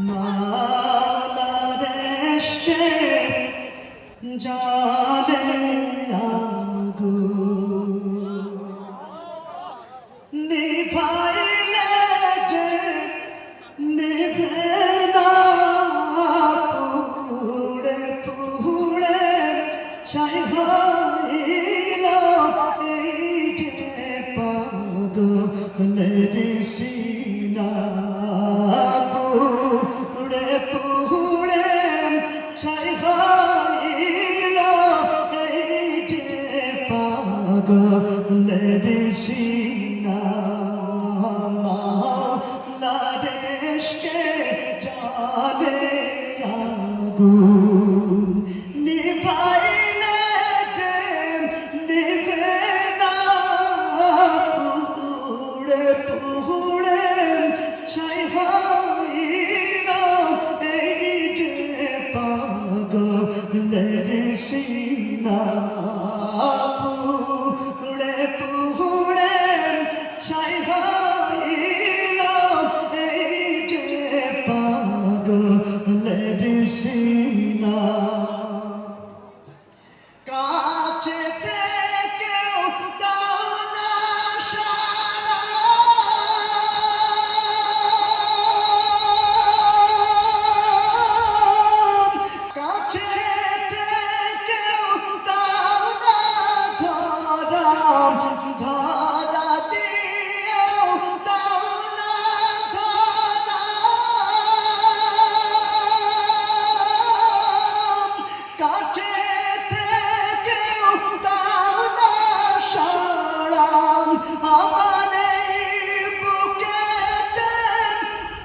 মাওলার ইশকে জ্বলে আগুন নিভাইলে যে নিভে না পুড়ে পুড়ে ছাই হইল এই যে পাগলের সিনা পুড়ে পুড়ে ছাই হইল এই যে পাগলের সিনা মাওলার ইশকে জ্বলে আগুন নিভাইলে যে নিভে না পুড়ে পুড়ে ছাই হইল এই যে পাগলের সিনা পুড়ে পুড়ে ছাই হইল এই যে পাগলের সিনা কাছে থেকেও দাও না সাড়া কাছে থেকেও দাও না ধরা দিয়েও দাও না ধরা কাছে আমার বুকেতে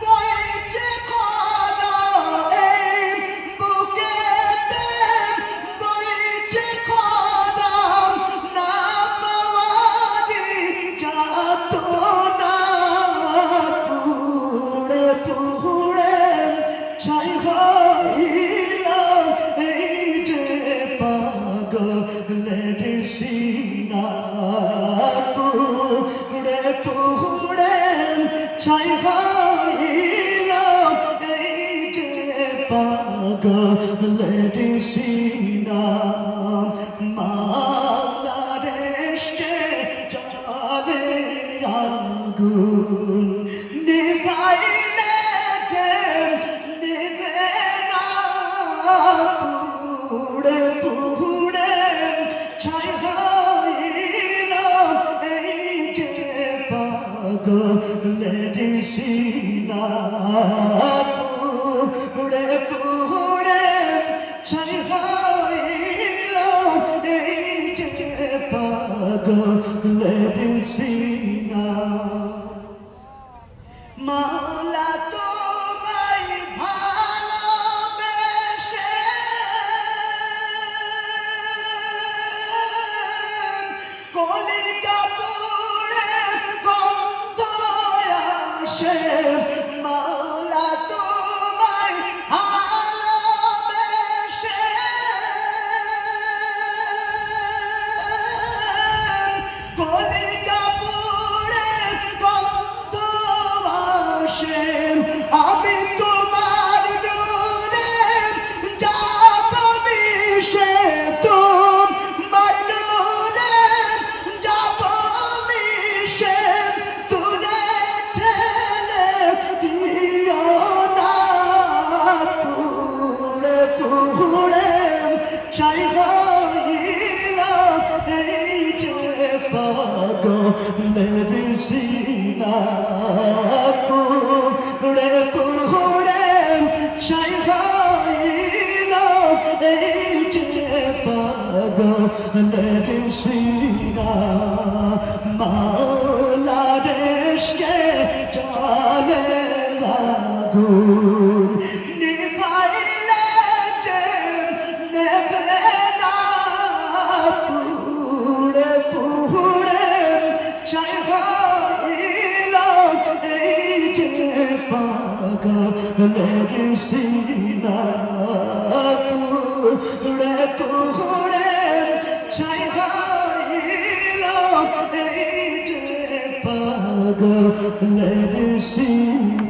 বইছে খরা এই বুকেতে বইছে খরা না পাওয়ারি যাত না পুড়ে পুড়ে ছাই হইল এই যে পাগলের সিনা পুড়ে পুড়ে ছাই হইল এই যে পাগলের সিনা মাওলার ইশকে জ্বলে আগুন নিভাইলে যে নিভে না পুড়ে পুড়ে ছাই হইল এই যে পাগলের সিনা পুড়ে পুড়ে ছাই হইল এই যে পাগলের সিনা মাওলা তোমায় ভালোবেসে কলিজা পুড়ে গন্ধ আসে মাওলা তোমায় ভালোবেসে কলিজা পুড়ে গন্ধ আসে আমি তোমার নূরে যাব মিশে তোমার নূরে যাব মিশে তুলে ঠেলে দিও না পুড়ে পুড়ে ছাই হইল এই যে পাগলের সিনা পুড়ে পুড়ে ছাই হইল এই যে পাগলের সিনা মাওলার ইশকে জ্বলে আগুন নিভাইলে যে নেভে না পুড়ে পুড়ে ছাই হইল এই যে পাগলের সিনা পুড়ে পুড়ে ছাই হইল এই যে পাগলের সিনা।